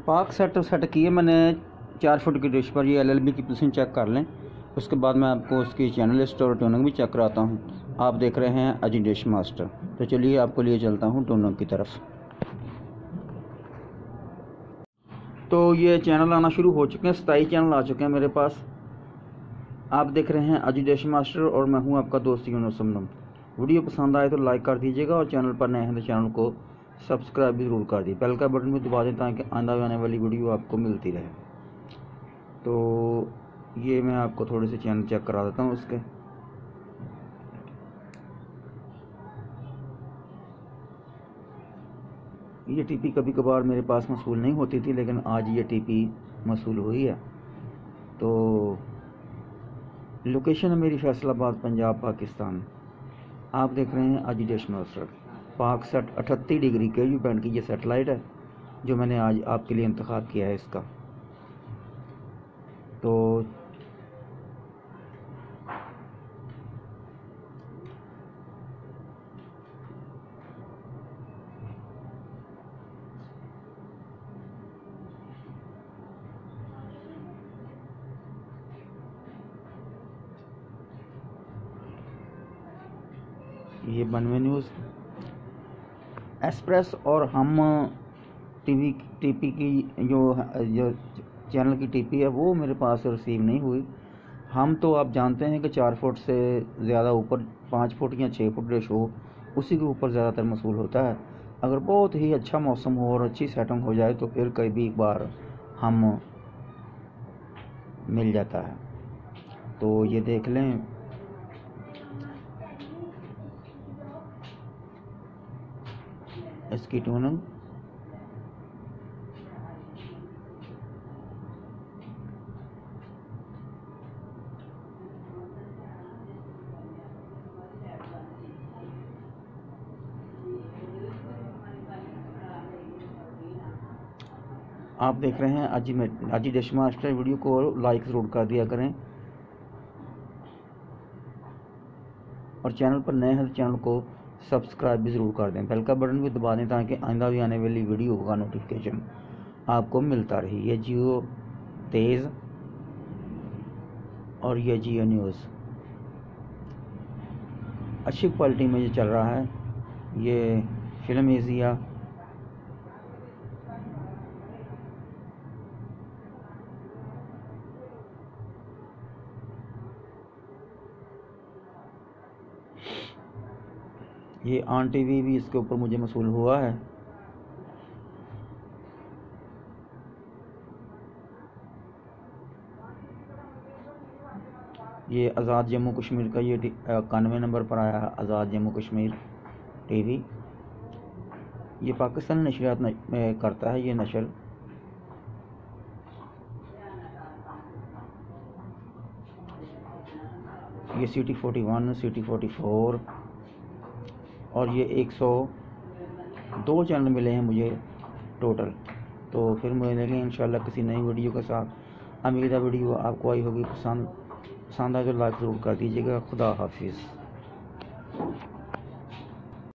पाक सेट किए मैंने 4 फुट की डिश पर। ये LLB की पोजीशन चेक कर लें। उसके बाद मैं आपको उसकी चैनल लिस्ट और ट्यूनिंग भी चेक कराता हूँ। आप देख रहे हैं अजी डिश मास्टर। तो चलिए आपको लिए चलता हूँ ट्यूनिंग की तरफ। तो ये चैनल आना शुरू हो चुके हैं, 27 चैनल आ चुके हैं मेरे पास। आप देख रहे हैं अजी डिश मास्टर और मैं हूँ आपका दोस्त यूनुस समनम। वीडियो पसंद आए तो लाइक कर दीजिएगा और चैनल पर नए हैं तो चैनल को सब्सक्राइब भी ज़रूर कर दी, बेल का बटन भी दबा दें ताकि आने वाली वीडियो आपको मिलती रहे। तो ये मैं आपको थोड़े से चैनल चेक करा देता हूँ उसके। ये टीपी कभी कभार मेरे पास मसूल नहीं होती थी, लेकिन आज ये टीपी मसूल हुई है। तो लोकेशन है मेरी फैसलाबाद, पंजाब, पाकिस्तान। आप देख रहे हैं अजी डिश मास्टर। पाक सेट 38 डिग्री KU बैंड की ये सेटेलाइट है जो मैंने आज आपके लिए इंतखाब किया है इसका। तो ये बनवे न्यूज़, एक्सप्रेस और हम टीपी की जो चैनल की टीपी है वो मेरे पास रिसीव नहीं हुई। हम तो आप जानते हैं कि 4 फुट से ज़्यादा ऊपर 5 फुट या 6 फुट रेश हो, उसी के ऊपर ज़्यादातर मसूल होता है। अगर बहुत ही अच्छा मौसम हो और अच्छी सेटिंग हो जाए तो फिर कभी एक बार हम मिल जाता है। तो ये देख लें, इसकी ट्यूनिंग आप देख रहे हैं अजी डिश मास्टर। वीडियो को लाइक ज़रूर कर दिया करें और चैनल पर नए हैं तो चैनल को सब्सक्राइब भी ज़रूर कर दें, बेल का बटन भी दबा दें ताकि आइंदा भी आने वाली वीडियो का नोटिफिकेशन आपको मिलता रही। ये जियो तेज़ और ये जियो न्यूज़ अच्छी क्वालिटी में ये चल रहा है। ये फिल्म एशिया, ये ऑन टीवी भी इसके ऊपर मुझे मसूल हुआ है। ये आज़ाद जम्मू कश्मीर का ये 91 नंबर पर आया है, आज़ाद जम्मू कश्मीर टीवी। ये पाकिस्तानी नशरियात में करता है ये नशर। ये CT 41, CT 44 और ये 102 चैनल मिले हैं मुझे टोटल। तो फिर मिलेंगे इंशाल्लाह किसी नई वीडियो के साथ। उम्मीद है वीडियो आपको आई होगी पसंद आए तो लाइक ज़रूर कर दीजिएगा। खुदा हाफिज़।